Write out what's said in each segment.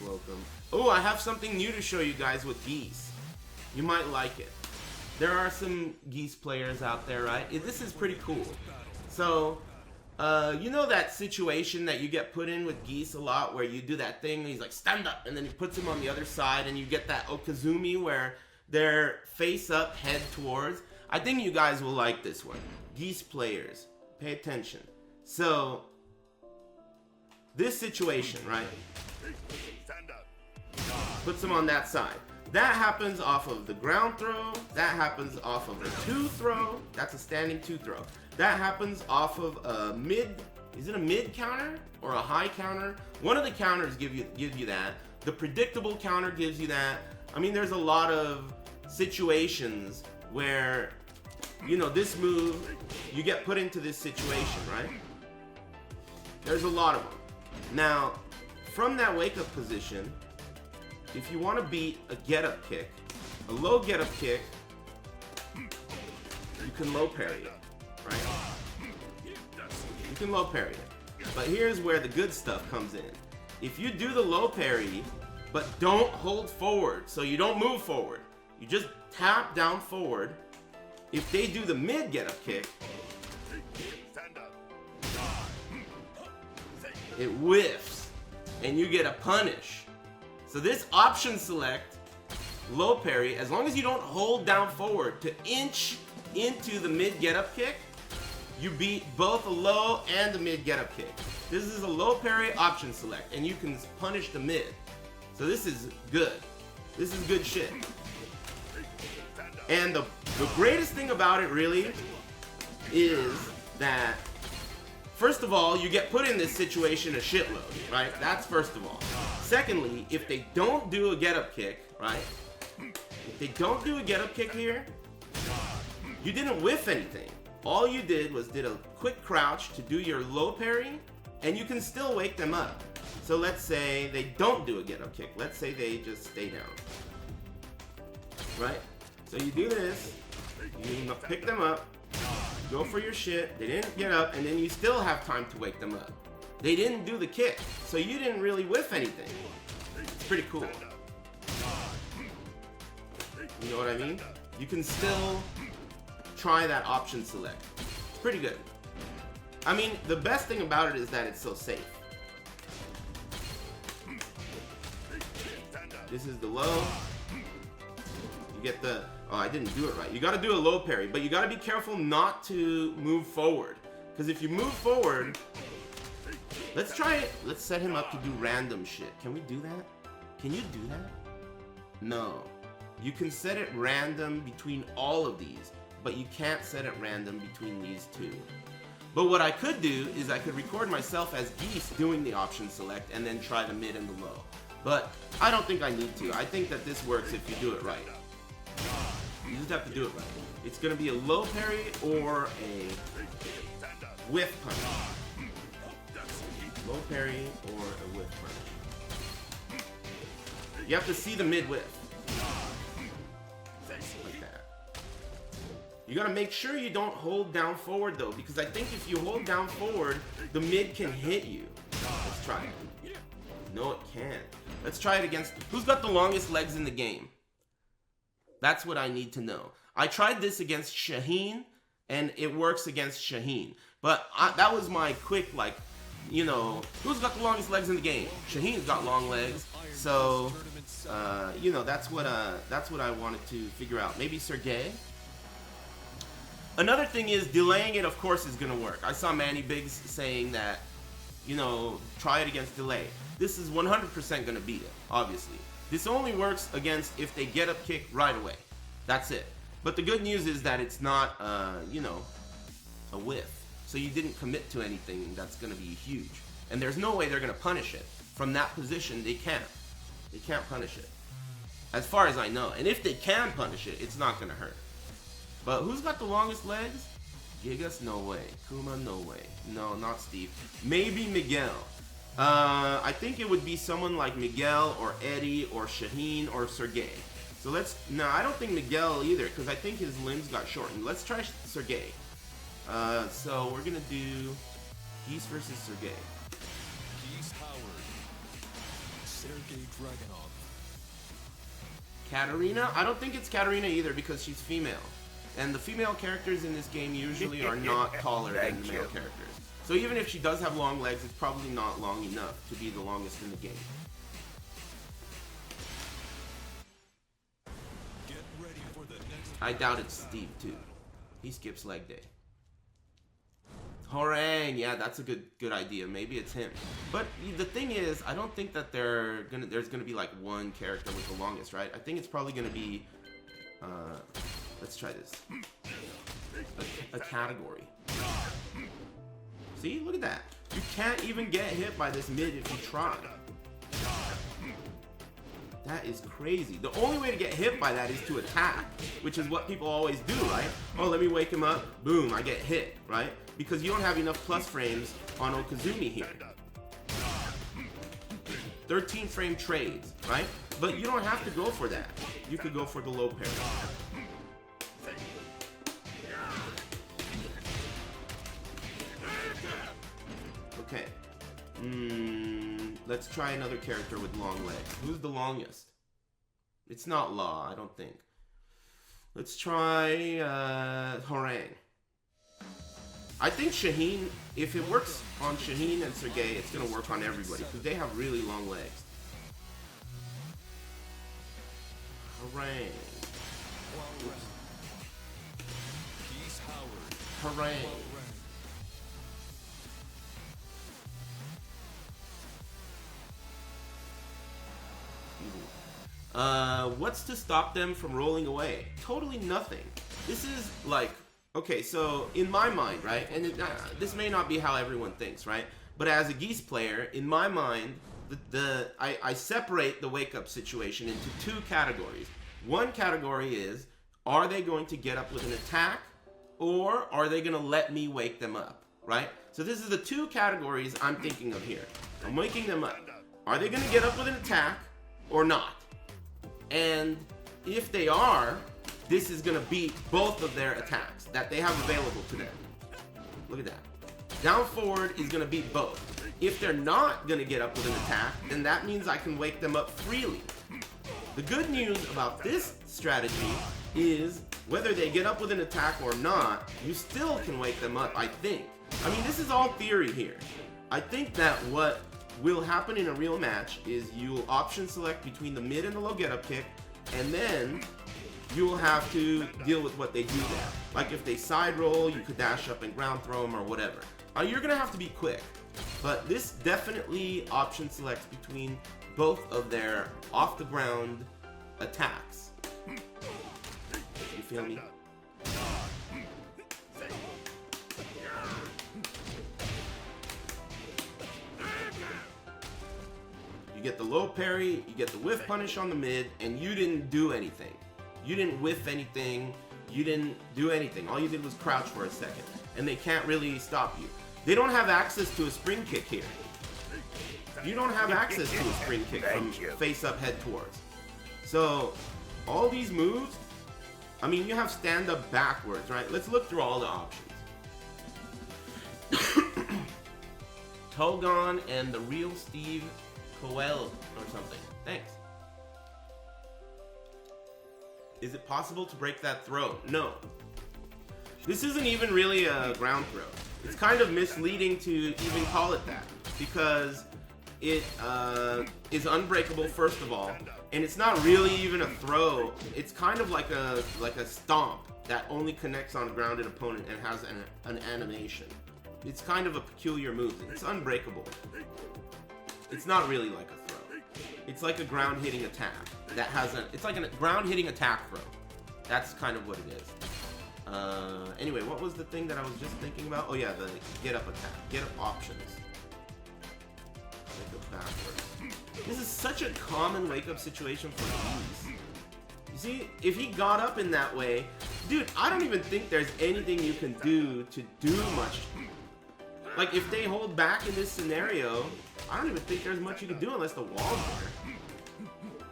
welcome. Oh, I have something new to show you guys with Geese. You might like it. There are some Geese players out there, right? This is pretty cool. So, you know that situation that you get put in with Geese a lot where you do that thing and he's like, stand up, and then he puts him on the other side and you get that Okazumi where they're face up, head towards. I think you guys will like this one. Geese players, pay attention. So, this situation, right? Puts him on that side. That happens off of the ground throw. That happens off of a 2 throw. That's a standing 2 throw. That happens off of a mid. Is it a mid counter or a high counter? One of the counters give you that. The predictable counter gives you that. I mean, there's a lot of situations where, you know, this move, you get put into this situation, right? There's a lot of them. Now, from that wake-up position, if you want to beat a get-up kick, a low get-up kick, you can low parry it, right? You can low parry it. But here's where the good stuff comes in. If you do the low parry, but don't hold forward, so you don't move forward, you just tap down forward, if they do the mid get-up kick, it whiffs, and you get a punish. So this option select, low parry, as long as you don't hold down forward to inch into the mid get-up kick, you beat both a low and the mid get-up kick. This is a low parry option select, and you can punish the mid. So this is good. This is good shit. And the greatest thing about it really is that, first of all, you get put in this situation a shitload, right? That's first of all. Secondly, if they don't do a get-up kick, right? If they don't do a get-up kick here, you didn't whiff anything. All you did was did a quick crouch to do your low parry, and you can still wake them up. So let's say they don't do a get-up kick. Let's say they just stay down, right? So you do this, you pick them up, go for your shit, they didn't get up, and then you still have time to wake them up. They didn't do the kick, so you didn't really whiff anything. It's pretty cool. You know what I mean? You can still try that option select. It's pretty good. I mean, the best thing about it is that it's so safe. This is the low. You get the... Oh, I didn't do it right. You gotta do a low parry, but you gotta be careful not to move forward. Because if you move forward... Let's try it. Let's set him up to do random shit. Can we do that? Can you do that? No. You can set it random between all of these, but you can't set it random between these two. But what I could do is I could record myself as Geese doing the option select and then try the mid and the low. But I don't think I need to. I think that this works if you do it right. You just have to do it right. It's going to be a low parry or a whiff punch. Low parry or a whiff punch. You have to see the mid whiff. Like that. You gotta make sure you don't hold down forward though, because I think if you hold down forward, the mid can hit you. Let's try it. No, it can't. Let's try it against... Who's got the longest legs in the game? That's what I need to know. I tried this against Shaheen, and it works against Shaheen. But that was my quick, like... You know, who's got the longest legs in the game? Shaheen's got long legs, so you know, that's what I wanted to figure out. Maybe Sergey. Another thing is delaying it. Of course, is gonna work. I saw Manny Biggs saying that, you know, try it against delay. This is 100% gonna beat it. Obviously, this only works against if they get up kick right away. That's it. But the good news is that it's not, you know, a whiff. So you didn't commit to anything that's going to be huge. And there's no way they're going to punish it. From that position, they can't. They can't punish it. As far as I know. And if they can punish it, it's not going to hurt. But who's got the longest legs? Gigas? No way. Kuma? No way. No, not Steve. Maybe Miguel. I think it would be someone like Miguel or Eddie or Shaheen or Sergey. So let's... No, I don't think Miguel either, because I think his limbs got shortened. Let's try Sergey. So we're gonna do Geese versus Sergey. Geese Howard. Katarina? I don't think it's Katarina either because she's female. And the female characters in this game usually are not taller than the male characters. So even if she does have long legs, it's probably not long enough to be the longest in the game. I doubt it's Steve too. He skips leg day. Horang, yeah, that's a good idea. Maybe it's him. But the thing is, I don't think that there's gonna be like one character with the longest, right? I think it's probably gonna be let's try this. A category. See, look at that. You can't even get hit by this mid if you try. That is crazy. The only way to get hit by that is to attack, which is what people always do, right? Oh, let me wake him up. Boom, I get hit, right? Because you don't have enough plus frames on Okazumi here. 13 frame trades, right? But you don't have to go for that. You could go for the low parry. Okay. Let's try another character with long legs. Who's the longest? It's not Law, I don't think. Let's try Horang. I think Shaheen, if it works on Shaheen and Sergei, it's going to work on everybody because they have really long legs. Horang. Horang. What's to stop them from rolling away? Totally nothing. This is like, okay, so in my mind, right, and this may not be how everyone thinks, right, but as a Geese player, in my mind, I separate the wake-up situation into two categories. One category is, are they going to get up with an attack, or are they going to let me wake them up, right? So this is the two categories I'm thinking of here. I'm waking them up. Are they going to get up with an attack, or not? And if they are, this is going to beat both of their attacks that they have available to them. Look at that. Down forward is going to beat both. If they're not going to get up with an attack, then that means I can wake them up freely. The good news about this strategy is whether they get up with an attack or not, you still can wake them up, I think. I mean, this is all theory here. I think that what will happen in a real match is you'll option select between the mid and the low get up kick, and then you will have to deal with what they do there. Like if they side roll, you could dash up and ground throw them or whatever. You're gonna have to be quick, but this definitely option selects between both of their off the ground attacks. You feel me? You get the low parry, you get the whiff punish on the mid, and you didn't do anything. You didn't whiff anything, you didn't do anything. All you did was crouch for a second, and they can't really stop you. They don't have access to a spring kick here. You don't have access to a spring kick from face up, head towards. So, all these moves, I mean, you have stand up backwards, right? Let's look through all the options. Togon and the real Steve Coel or something. Thanks. Is it possible to break that throw? No. This isn't even really a ground throw. It's kind of misleading to even call it that because it is unbreakable first of all, and it's not really even a throw. It's kind of like a stomp that only connects on a grounded opponent and has an animation. It's kind of a peculiar move. It's unbreakable. It's not really like a throw. It's like a ground hitting attack that has it's like a ground hitting attack throw. That's kind of what it is. Anyway, what was the thing that I was just thinking about? Oh yeah, the get up attack, get up options. Wake up backwards. This is such a common wake up situation for Geese. You see, if he got up in that way, dude, I don't even think there's anything you can do to do much. Like if they hold back in this scenario, I don't even think there's much you can do unless the wall's there.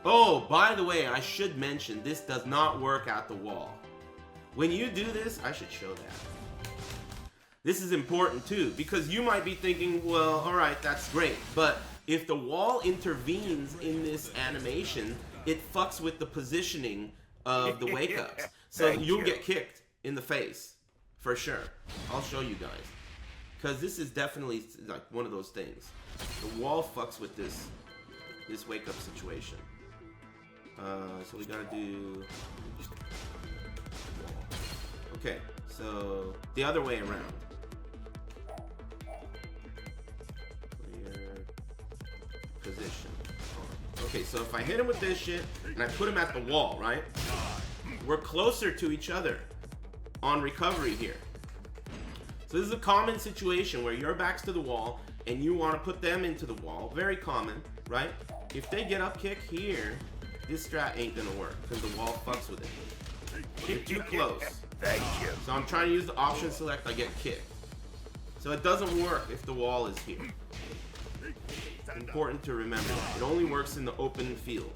Oh, by the way, I should mention, this does not work at the wall. When you do this, I should show that. This is important too, because you might be thinking, well, alright, that's great, but if the wall intervenes in this animation, it fucks with the positioning of the wake ups. So you'll get kicked in the face, for sure. I'll show you guys. Because this is definitely like one of those things. The wall fucks with this wake up situation. So we gotta do... Okay, so the other way around. Clear position. Okay, so if I hit him with this shit, and I put him at the wall, right? We're closer to each other on recovery here. So this is a common situation where your back's to the wall, and you want to put them into the wall. Very common, right? If they get up kick here, this strat ain't gonna work, because the wall fucks with it. You're too close. Thank you. So I'm trying to use the option select, I get kicked. So it doesn't work if the wall is here. Important to remember. It only works in the open field.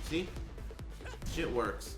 See? Shit works.